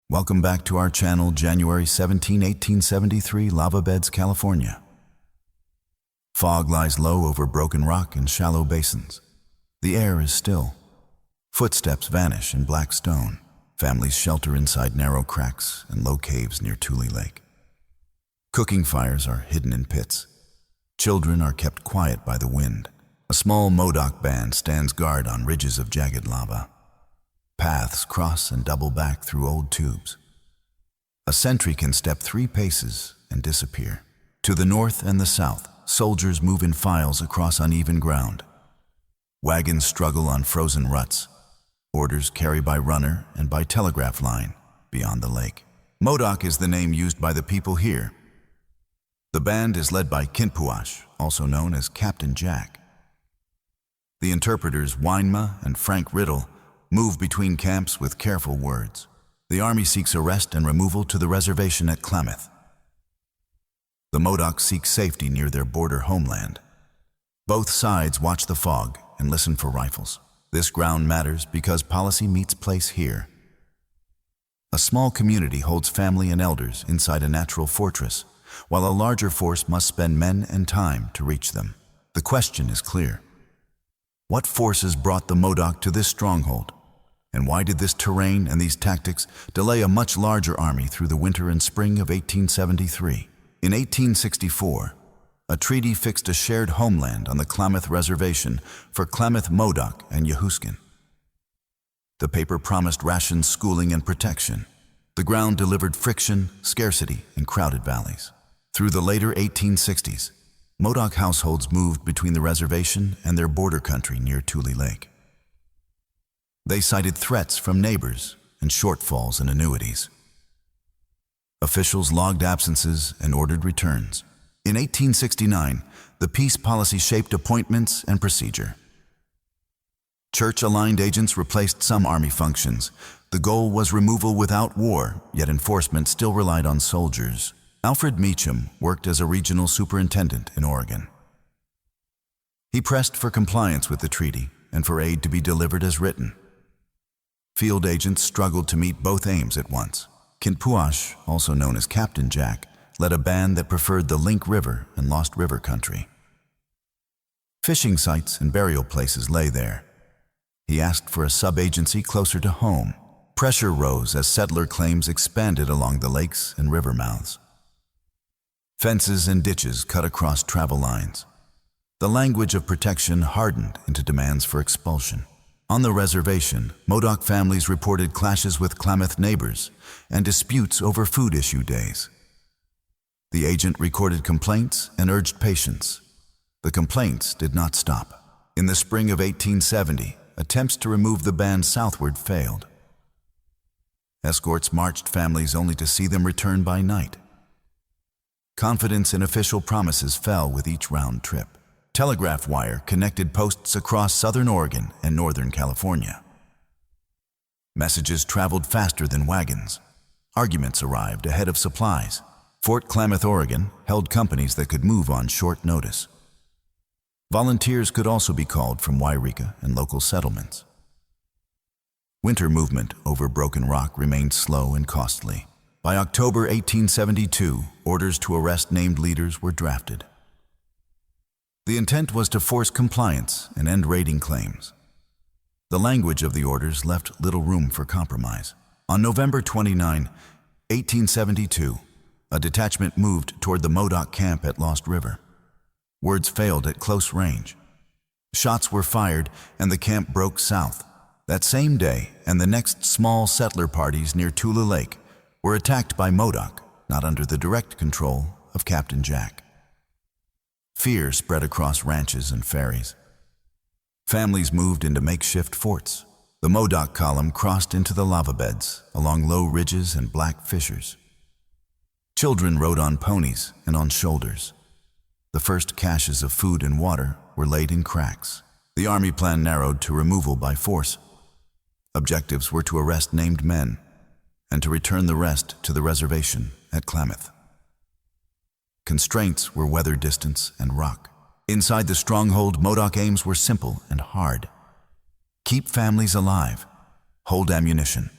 Welcome back to our channel, January 17, 1873, Lava Beds, California. Fog lies low over broken rock and shallow basins. The air is still. Footsteps vanish in black stone. Families shelter inside narrow cracks and low caves near Tule Lake. Cooking fires are hidden in pits. Children are kept quiet by the wind. A small Modoc band stands guard on ridges of jagged lava. Paths cross and double back through old tubes. A sentry can step 3 paces and disappear. To the north and the south, soldiers move in files across uneven ground. Wagons struggle on frozen ruts. Orders carry by runner and by telegraph line beyond the lake. Modoc is the name used by the people here. The band is led by Kintpuash, also known as Captain Jack. The interpreters Winema and Frank Riddle move between camps with careful words. The army seeks arrest and removal to the reservation at Klamath. The Modoc seek safety near their border homeland. Both sides watch the fog and listen for rifles. This ground matters because policy meets place here. A small community holds family and elders inside a natural fortress, while a larger force must spend men and time to reach them. The question is clear. What forces brought the Modoc to this stronghold? And why did this terrain and these tactics delay a much larger army through the winter and spring of 1873? In 1864, a treaty fixed a shared homeland on the Klamath Reservation for Klamath, Modoc, and Yehuskin. The paper promised rations, schooling, and protection. The ground delivered friction, scarcity, and crowded valleys. Through the later 1860s, Modoc households moved between the reservation and their border country near Tule Lake. They cited threats from neighbors and shortfalls in annuities. Officials logged absences and ordered returns. In 1869, the peace policy shaped appointments and procedure. Church-aligned agents replaced some army functions. The goal was removal without war, yet enforcement still relied on soldiers. Alfred Meacham worked as a regional superintendent in Oregon. He pressed for compliance with the treaty and for aid to be delivered as written. Field agents struggled to meet both aims at once. Kintpuash, also known as Captain Jack, led a band that preferred the Link River and Lost River country. Fishing sites and burial places lay there. He asked for a sub-agency closer to home. Pressure rose as settler claims expanded along the lakes and river mouths. Fences and ditches cut across travel lines. The language of protection hardened into demands for expulsion. On the reservation, Modoc families reported clashes with Klamath neighbors and disputes over food issue days. The agent recorded complaints and urged patience. The complaints did not stop. In the spring of 1870, attempts to remove the band southward failed. Escorts marched families only to see them return by night. Confidence in official promises fell with each round trip. Telegraph wire connected posts across southern Oregon and northern California. Messages traveled faster than wagons. Arguments arrived ahead of supplies. Fort Klamath, Oregon, held companies that could move on short notice. Volunteers could also be called from Wairika and local settlements. Winter movement over broken rock remained slow and costly. By October 1872, orders to arrest named leaders were drafted. The intent was to force compliance and end raiding claims. The language of the orders left little room for compromise. On November 29, 1872, a detachment moved toward the Modoc camp at Lost River. Words failed at close range. Shots were fired and the camp broke south. That same day and the next, small settler parties near Tule Lake were attacked by Modoc, not under the direct control of Captain Jack. Fear spread across ranches and ferries. Families moved into makeshift forts. The Modoc column crossed into the lava beds along low ridges and black fissures. Children rode on ponies and on shoulders. The first caches of food and water were laid in cracks. The army plan narrowed to removal by force. Objectives were to arrest named men and to return the rest to the reservation at Klamath. Constraints were weather distance and rock. Inside the stronghold, Modoc aims were simple and hard. Keep families alive, hold ammunition,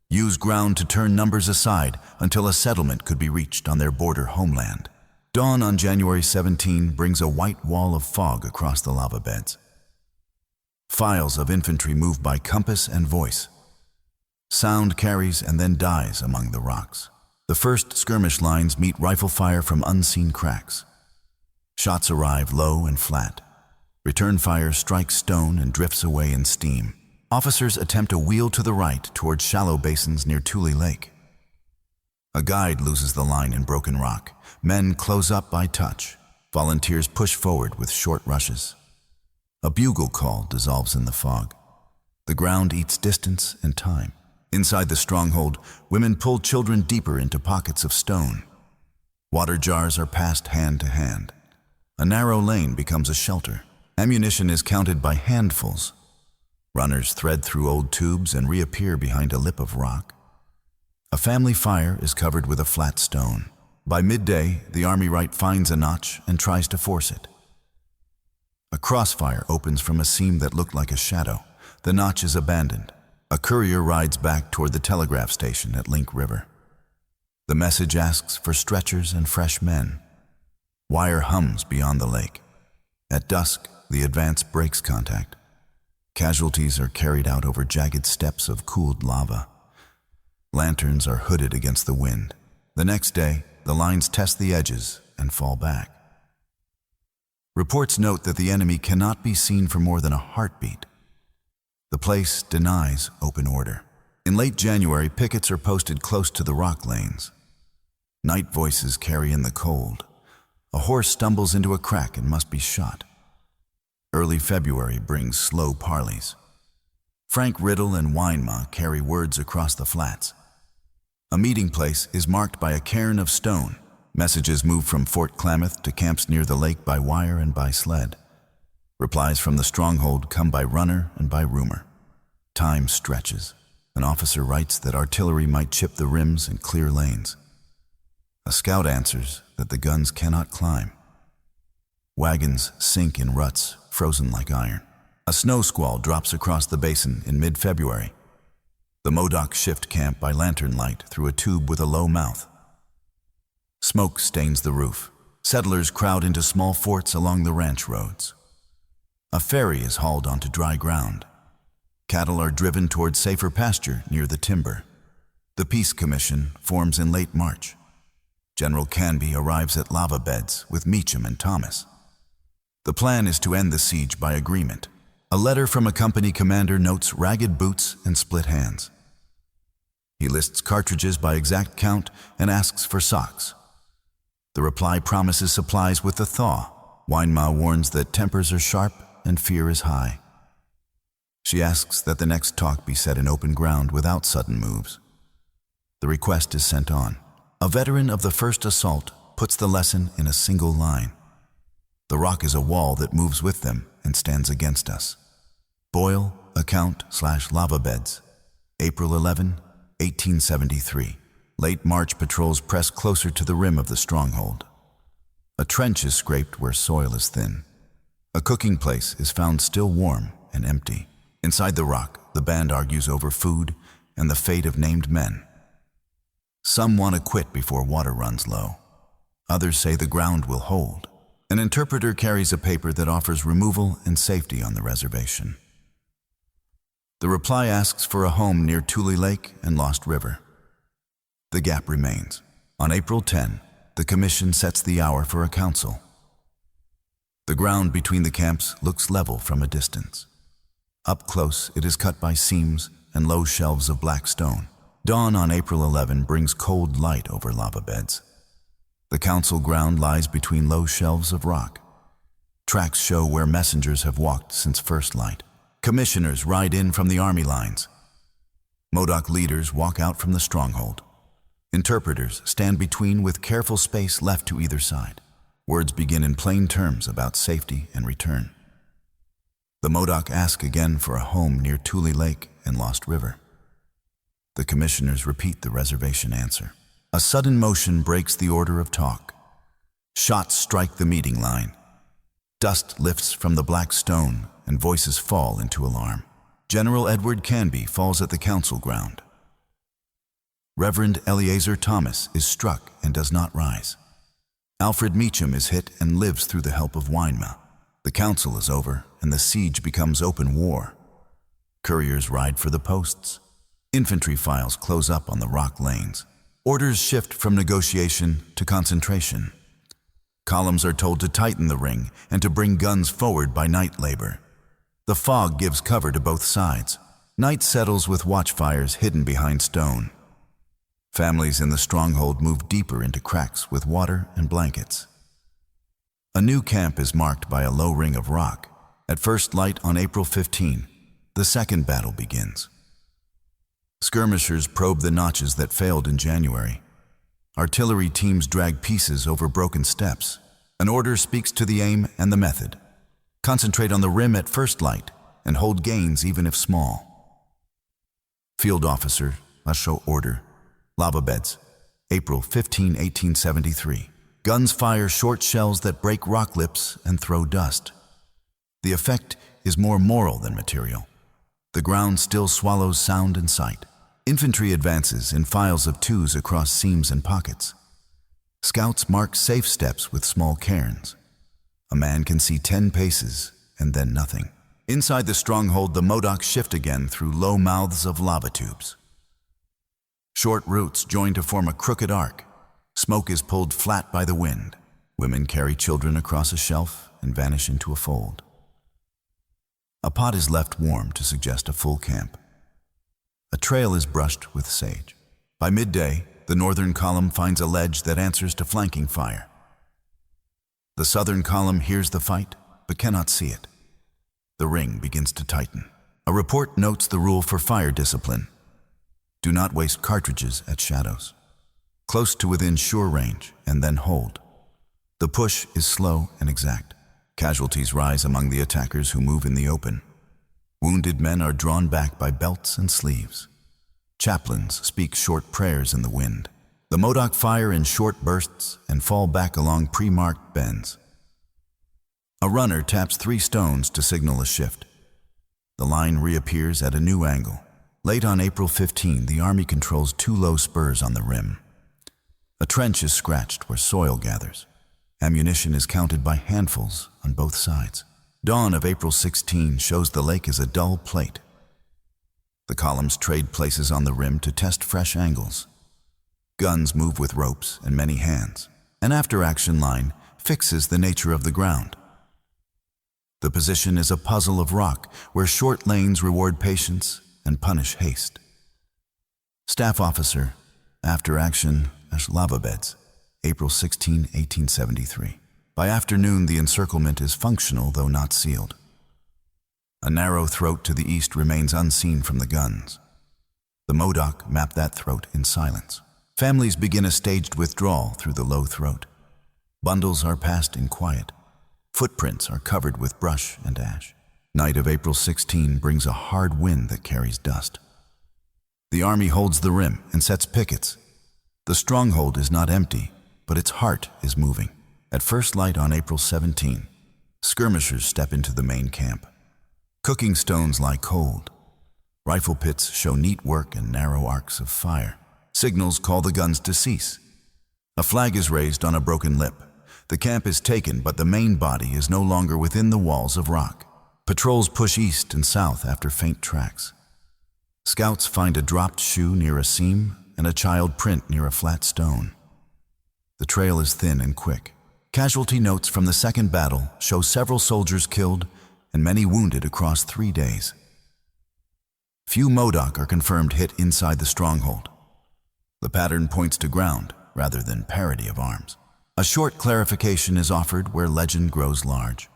use ground to turn numbers aside until a settlement could be reached on their border homeland. Dawn on January 17 brings a white wall of fog across the lava beds. Files of infantry move by compass and voice. Sound carries and then dies among the rocks. The first skirmish lines meet rifle fire from unseen cracks. Shots arrive low and flat. Return fire strikes stone and drifts away in steam. Officers attempt a wheel to the right towards shallow basins near Tule Lake. A guide loses the line in broken rock. Men close up by touch. Volunteers push forward with short rushes. A bugle call dissolves in the fog. The ground eats distance and time. Inside the stronghold, women pull children deeper into pockets of stone. Water jars are passed hand to hand. A narrow lane becomes a shelter. Ammunition is counted by handfuls. Runners thread through old tubes and reappear behind a lip of rock. A family fire is covered with a flat stone. By midday, the army right finds a notch and tries to force it. A crossfire opens from a seam that looked like a shadow. The notch is abandoned. A courier rides back toward the telegraph station at Link River. The message asks for stretchers and fresh men. Wire hums beyond the lake. At dusk, the advance breaks contact. Casualties are carried out over jagged steps of cooled lava. Lanterns are hooded against the wind. The next day, the lines test the edges and fall back. Reports note that the enemy cannot be seen for more than a heartbeat. The place denies open order. In late January, pickets are posted close to the rock lanes. Night voices carry in the cold. A horse stumbles into a crack and must be shot. Early February brings slow parleys. Frank Riddle and Winema carry words across the flats. A meeting place is marked by a cairn of stone. Messages move from Fort Klamath to camps near the lake by wire and by sled. Replies from the stronghold come by runner and by rumor. Time stretches. An officer writes that artillery might chip the rims and clear lanes. A scout answers that the guns cannot climb. Wagons sink in ruts, frozen like iron. A snow squall drops across the basin in mid-February. The Modoc shift camp by lantern light through a tube with a low mouth. Smoke stains the roof. Settlers crowd into small forts along the ranch roads. A ferry is hauled onto dry ground. Cattle are driven toward safer pasture near the timber. The Peace Commission forms in late March. General Canby arrives at lava beds with Meacham and Thomas. The plan is to end the siege by agreement. A letter from a company commander notes ragged boots and split hands. He lists cartridges by exact count and asks for socks. The reply promises supplies with the thaw. Winema warns that tempers are sharp and fear is high. She asks that the next talk be set in open ground without sudden moves. The request is sent on. A veteran of the first assault puts the lesson in a single line. The rock is a wall that moves with them and stands against us. Boyle, account/lava beds, April 11, 1873. Late March patrols press closer to the rim of the stronghold. A trench is scraped where soil is thin. A cooking place is found still warm and empty. Inside the rock, the band argues over food and the fate of named men. Some want to quit before water runs low. Others say the ground will hold. An interpreter carries a paper that offers removal and safety on the reservation. The reply asks for a home near Tule Lake and Lost River. The gap remains. On April 10, the commission sets the hour for a council. The ground between the camps looks level from a distance. Up close, it is cut by seams and low shelves of black stone. Dawn on April 11 brings cold light over lava beds. The council ground lies between low shelves of rock. Tracks show where messengers have walked since first light. Commissioners ride in from the army lines. Modoc leaders walk out from the stronghold. Interpreters stand between with careful space left to either side. Words begin in plain terms about safety and return. The Modoc ask again for a home near Tule Lake and Lost River. The commissioners repeat the reservation answer. A sudden motion breaks the order of talk. Shots strike the meeting line. Dust lifts from the black stone and voices fall into alarm. General Edward Canby falls at the council ground. Reverend Eleazar Thomas is struck and does not rise. Alfred Meacham is hit and lives through the help of Winema. The council is over and the siege becomes open war. Couriers ride for the posts. Infantry files close up on the rock lanes. Orders shift from negotiation to concentration. Columns are told to tighten the ring and to bring guns forward by night labor. The fog gives cover to both sides. Night settles with watchfires hidden behind stone. Families in the stronghold move deeper into cracks with water and blankets. A new camp is marked by a low ring of rock. At first light on April 15, the second battle begins. Skirmishers probe the notches that failed in January. Artillery teams drag pieces over broken steps. An order speaks to the aim and the method. Concentrate on the rim at first light and hold gains even if small. Field officer, show order. Lava beds, April 15, 1873. Guns fire short shells that break rock lips and throw dust. The effect is more moral than material. The ground still swallows sound and sight. Infantry advances in files of twos across seams and pockets. Scouts mark safe steps with small cairns. A man can see 10 paces and then nothing. Inside the stronghold, the Modocs shift again through low mouths of lava tubes. Short roots join to form a crooked arc. Smoke is pulled flat by the wind. Women carry children across a shelf and vanish into a fold. A pot is left warm to suggest a full camp. A trail is brushed with sage. By midday, the northern column finds a ledge that answers to flanking fire. The southern column hears the fight, but cannot see it. The ring begins to tighten. A report notes the rule for fire discipline. Do not waste cartridges at shadows. Close to within sure range, and then hold. The push is slow and exact. Casualties rise among the attackers who move in the open. Wounded men are drawn back by belts and sleeves. Chaplains speak short prayers in the wind. The Modoc fire in short bursts and fall back along pre-marked bends. A runner taps 3 stones to signal a shift. The line reappears at a new angle. Late on April 15, the army controls 2 low spurs on the rim. A trench is scratched where soil gathers. Ammunition is counted by handfuls on both sides. Dawn of April 16 shows the lake as a dull plate. The columns trade places on the rim to test fresh angles. Guns move with ropes and many hands. An after-action line fixes the nature of the ground. The position is a puzzle of rock where short lanes reward patience and punish haste. Staff officer, after action, lava beds, April 16, 1873. By afternoon, the encirclement is functional though not sealed. A narrow throat to the east remains unseen from the guns. The Modoc map that throat in silence. Families begin a staged withdrawal through the low throat. Bundles are passed in quiet. Footprints are covered with brush and ash. Night of April 16 brings a hard wind that carries dust. The army holds the rim and sets pickets. The stronghold is not empty, but its heart is moving. At first light on April 17, skirmishers step into the main camp. Cooking stones lie cold. Rifle pits show neat work and narrow arcs of fire. Signals call the guns to cease. A flag is raised on a broken lip. The camp is taken, but the main body is no longer within the walls of rock. Patrols push east and south after faint tracks. Scouts find a dropped shoe near a seam and a child print near a flat stone. The trail is thin and quick. Casualty notes from the second battle show several soldiers killed and many wounded across 3 days. Few Modoc are confirmed hit inside the stronghold. The pattern points to ground rather than parity of arms. A short clarification is offered where legend grows large.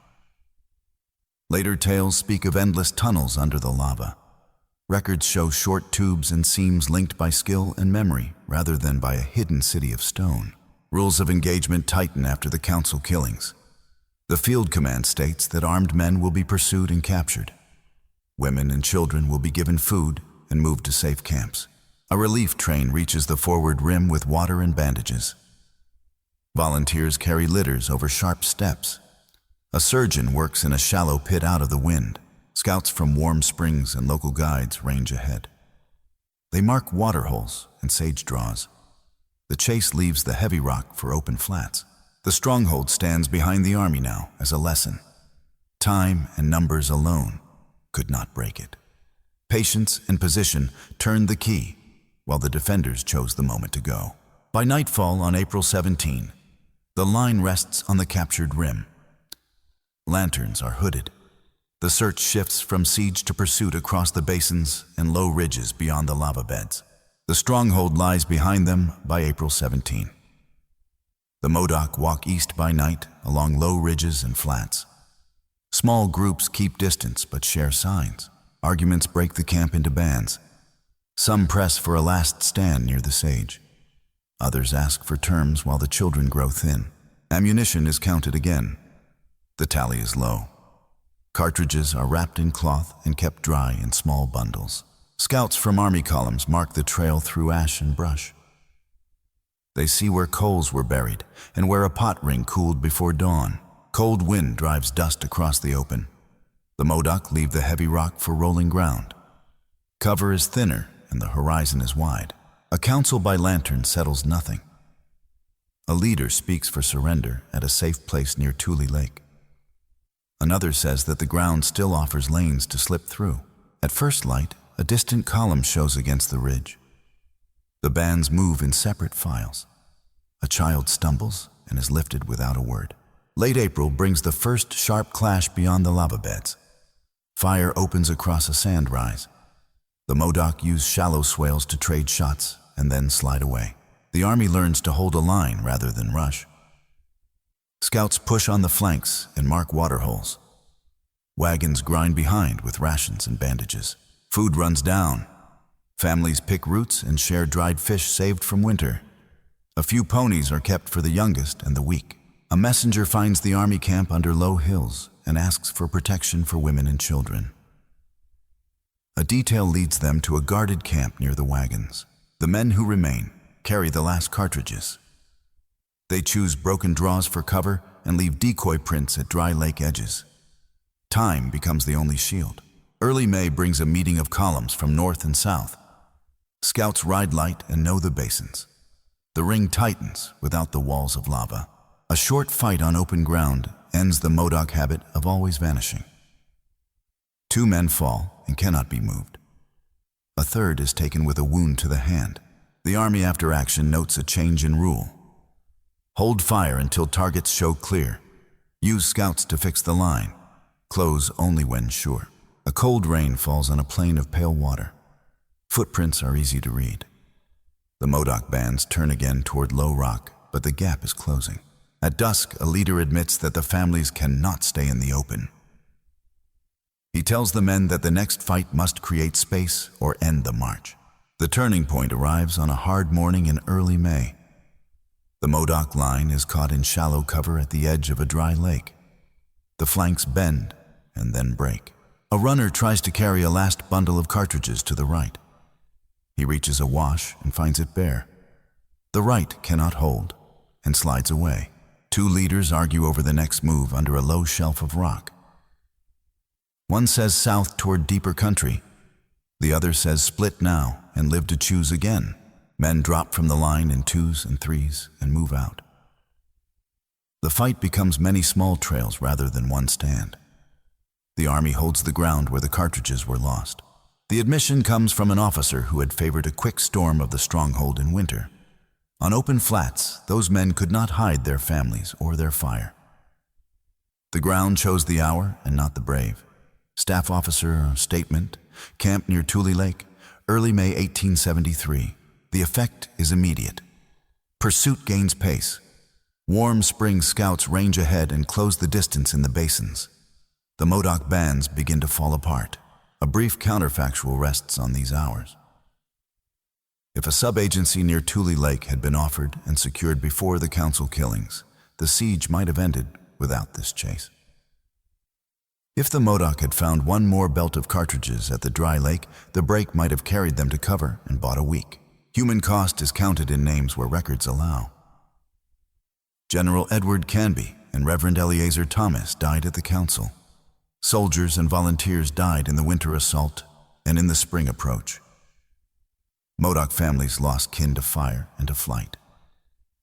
Later tales speak of endless tunnels under the lava. Records show short tubes and seams linked by skill and memory rather than by a hidden city of stone. Rules of engagement tighten after the council killings. The field command states that armed men will be pursued and captured. Women and children will be given food and moved to safe camps. A relief train reaches the forward rim with water and bandages. Volunteers carry litters over sharp steps. A surgeon works in a shallow pit out of the wind. Scouts from Warm Springs and local guides range ahead. They mark water holes and sage draws. The chase leaves the heavy rock for open flats. The stronghold stands behind the army now as a lesson. Time and numbers alone could not break it. Patience and position turned the key, while the defenders chose the moment to go. By nightfall on April 17, the line rests on the captured rim. Lanterns are hooded. The search shifts from siege to pursuit across the basins and low ridges beyond the lava beds. The stronghold lies behind them by April 17. The Modoc walk east by night along low ridges and flats. Small groups keep distance but share signs. Arguments break the camp into bands. Some press for a last stand near the sage. Others ask for terms while the children grow thin. Ammunition is counted again. The tally is low. Cartridges are wrapped in cloth and kept dry in small bundles. Scouts from army columns mark the trail through ash and brush. They see where coals were buried and where a pot ring cooled before dawn. Cold wind drives dust across the open. The Modoc leave the heavy rock for rolling ground. Cover is thinner and the horizon is wide. A council by lantern settles nothing. A leader speaks for surrender at a safe place near Tule Lake. Another says that the ground still offers lanes to slip through. At first light, a distant column shows against the ridge. The bands move in separate files. A child stumbles and is lifted without a word. Late April brings the first sharp clash beyond the lava beds. Fire opens across a sand rise. The Modoc use shallow swales to trade shots and then slide away. The army learns to hold a line rather than rush. Scouts push on the flanks and mark water holes. Wagons grind behind with rations and bandages. Food runs down. Families pick roots and share dried fish saved from winter. A few ponies are kept for the youngest and the weak. A messenger finds the army camp under low hills and asks for protection for women and children. A detail leads them to a guarded camp near the wagons. The men who remain carry the last cartridges. They choose broken draws for cover and leave decoy prints at dry lake edges. Time becomes the only shield. Early May brings a meeting of columns from north and south. Scouts ride light and know the basins. The ring tightens without the walls of lava. A short fight on open ground ends the Modoc habit of always vanishing. 2 men fall and cannot be moved. A third is taken with a wound to the hand. The army after action notes a change in rule. Hold fire until targets show clear. Use scouts to fix the line. Close only when sure. A cold rain falls on a plain of pale water. Footprints are easy to read. The Modoc bands turn again toward low rock, but the gap is closing. At dusk, a leader admits that the families cannot stay in the open. He tells the men that the next fight must create space or end the march. The turning point arrives on a hard morning in early May. The Modoc line is caught in shallow cover at the edge of a dry lake. The flanks bend and then break. A runner tries to carry a last bundle of cartridges to the right. He reaches a wash and finds it bare. The right cannot hold and slides away. 2 leaders argue over the next move under a low shelf of rock. One says south toward deeper country. The other says split now and live to choose again. Men drop from the line in 2s and 3s and move out. The fight becomes many small trails rather than one stand. The army holds the ground where the cartridges were lost. The admission comes from an officer who had favored a quick storm of the stronghold in winter. On open flats, those men could not hide their families or their fire. The ground chose the hour and not the brave. Staff officer statement, camp near Tule Lake, early May 1873. The effect is immediate. Pursuit gains pace. Warm spring scouts range ahead and close the distance in the basins. The Modoc bands begin to fall apart. A brief counterfactual rests on these hours. If a sub-agency near Tule Lake had been offered and secured before the council killings, the siege might have ended without this chase. If the Modoc had found one more belt of cartridges at the dry lake, the break might have carried them to cover and bought a week. Human cost is counted in names where records allow. General Edward Canby and Reverend Eleazar Thomas died at the council. Soldiers and volunteers died in the winter assault and in the spring approach. Modoc families lost kin to fire and to flight.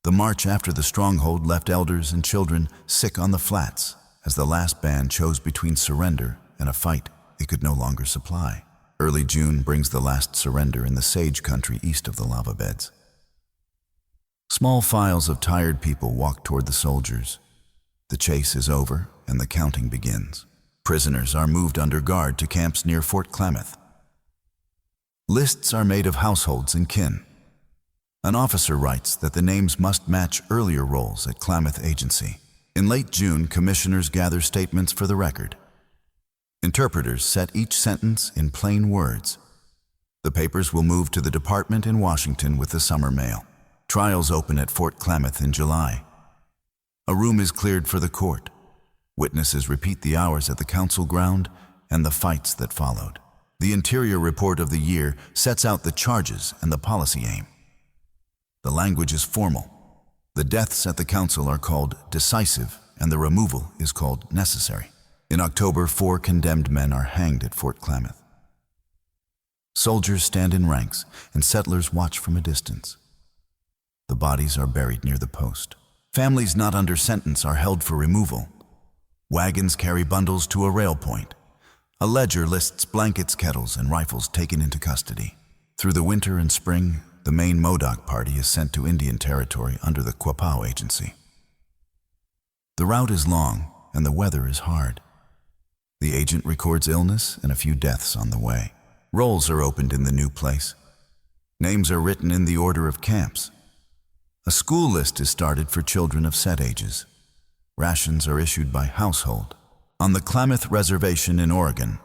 The march after the stronghold left elders and children sick on the flats as the last band chose between surrender and a fight it could no longer supply. Early June brings the last surrender in the sage country east of the lava beds. Small files of tired people walk toward the soldiers. The chase is over and the counting begins. Prisoners are moved under guard to camps near Fort Klamath. Lists are made of households and kin. An officer writes that the names must match earlier rolls at Klamath Agency. In late June, commissioners gather statements for the record. Interpreters set each sentence in plain words. The papers will move to the department in Washington with the summer mail. Trials open at Fort Klamath in July. A room is cleared for the court. Witnesses repeat the hours at the council ground and the fights that followed. The interior report of the year sets out the charges and the policy aim. The language is formal. The deaths at the council are called decisive and the removal is called necessary. In October, 4 condemned men are hanged at Fort Klamath. Soldiers stand in ranks and settlers watch from a distance. The bodies are buried near the post. Families not under sentence are held for removal. Wagons carry bundles to a rail point. A ledger lists blankets, kettles, and rifles taken into custody. Through the winter and spring, the main Modoc party is sent to Indian Territory under the Kintpuash Agency. The route is long and the weather is hard. The agent records illness and a few deaths on the way. Rolls are opened in the new place. Names are written in the order of camps. A school list is started for children of set ages. Rations are issued by household. On the Klamath Reservation in Oregon,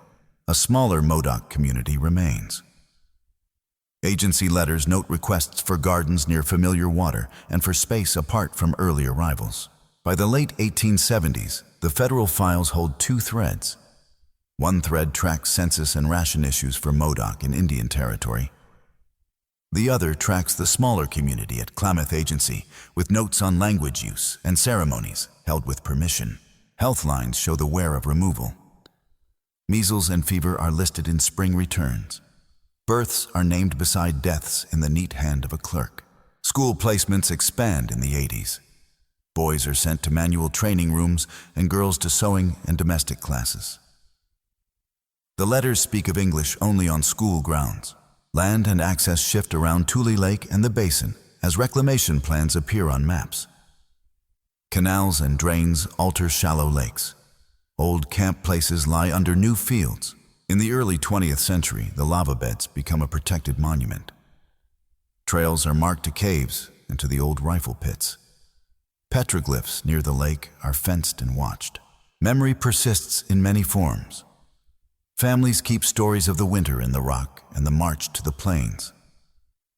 a smaller Modoc community remains. Agency letters note requests for gardens near familiar water and for space apart from early arrivals. By the late 1870s, the federal files hold two threads. One thread tracks census and ration issues for Modoc in Indian Territory. The other tracks the smaller community at Klamath Agency with notes on language use and ceremonies held with permission. Health lines show the where of removal. Measles and fever are listed in spring returns. Births are named beside deaths in the neat hand of a clerk. School placements expand in the 80s. Boys are sent to manual training rooms and girls to sewing and domestic classes. The letters speak of English only on school grounds. Land and access shift around Tule Lake and the basin as reclamation plans appear on maps. Canals and drains alter shallow lakes. Old camp places lie under new fields. In the early 20th century, the lava beds become a protected monument. Trails are marked to caves and to the old rifle pits. Petroglyphs near the lake are fenced and watched. Memory persists in many forms. Families keep stories of the winter in the rock and the march to the plains.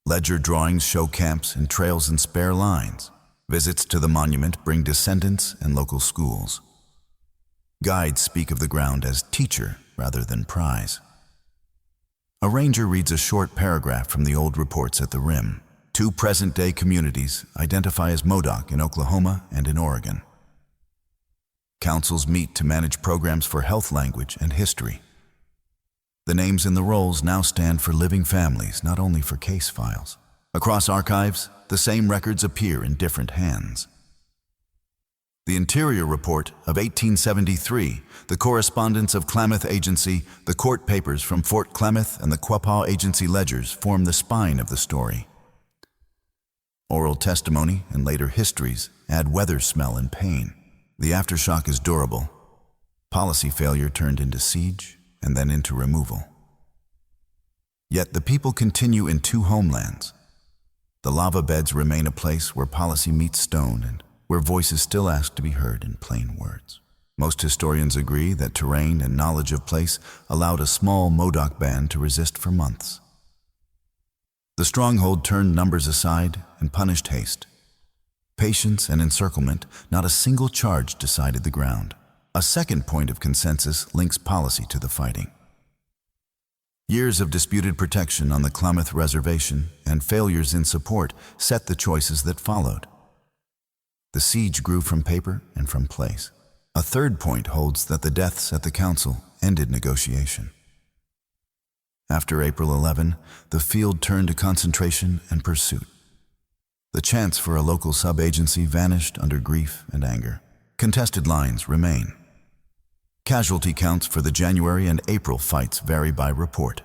Ledger drawings show camps and trails in spare lines. Visits to the monument bring descendants and local schools. Guides speak of the ground as teacher rather than prize. A ranger reads a short paragraph from the old reports at the rim. Two present-day communities identify as Modoc in Oklahoma and in Oregon. Councils meet to manage programs for health, language, and history. The names in the rolls now stand for living families, not only for case files. Across archives, the same records appear in different hands. The Interior Report of 1873, the correspondence of Klamath Agency, the court papers from Fort Klamath, and the Kintpuash Agency ledgers form the spine of the story. Oral testimony and later histories add weather smell and pain. The aftershock is durable. Policy failure turned into siege and then into removal. Yet the people continue in two homelands. The lava beds remain a place where policy meets stone and where voices still ask to be heard in plain words. Most historians agree that terrain and knowledge of place allowed a small Modoc band to resist for months. The stronghold turned numbers aside and punished haste. Patience and encirclement, not a single charge decided the ground. A second point of consensus links policy to the fighting. Years of disputed protection on the Klamath Reservation and failures in support set the choices that followed. The siege grew from paper and from place. A third point holds that the deaths at the council ended negotiation. After April 11, the field turned to concentration and pursuit. The chance for a local sub-agency vanished under grief and anger. Contested lines remain. Casualty counts for the January and April fights vary by report.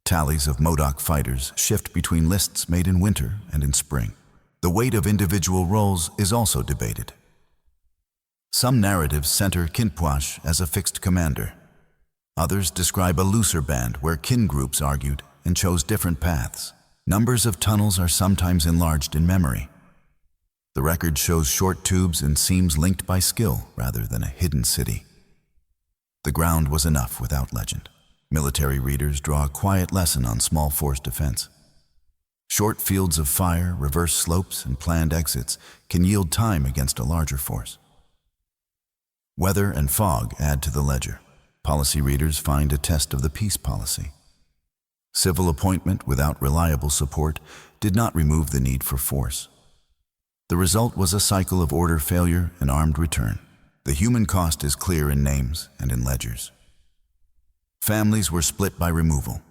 Tallies of Modoc fighters shift between lists made in winter and in spring. The weight of individual roles is also debated. Some narratives center Kintpuash as a fixed commander. Others describe a looser band where kin groups argued and chose different paths. Numbers of tunnels are sometimes enlarged in memory. The record shows short tubes and seams linked by skill rather than a hidden city. The ground was enough without legend. Military readers draw a quiet lesson on small force defense. Short fields of fire, reverse slopes, and planned exits can yield time against a larger force. Weather and fog add to the ledger. Policy readers find a test of the peace policy. Civil appointment without reliable support did not remove the need for force. The result was a cycle of order failure and armed return. The human cost is clear in names and in ledgers. Families were split by removal.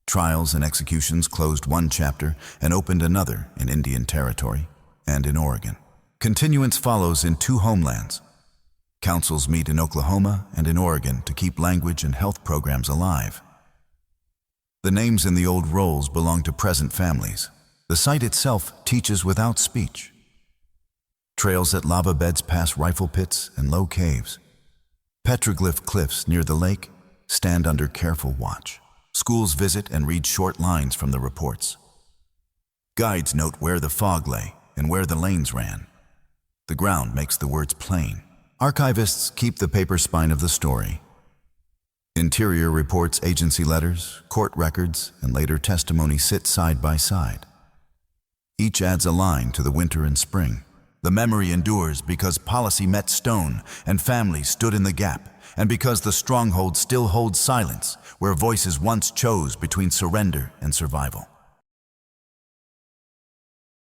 Trials and executions closed one chapter and opened another in Indian Territory and in Oregon. Continuance follows in two homelands. Councils meet in Oklahoma and in Oregon to keep language and health programs alive. The names in the old rolls belong to present families. The site itself teaches without speech. Trails at lava beds pass rifle pits and low caves. Petroglyph cliffs near the lake stand under careful watch. Schools visit and read short lines from the reports. Guides note where the fog lay and where the lanes ran. The ground makes the words plain. Archivists keep the paper spine of the story. Interior reports, agency letters, court records, and later testimony sit side by side. Each adds a line to the winter and spring. The memory endures because policy met stone and families stood in the gap, and because the stronghold still holds silence where voices once chose between surrender and survival.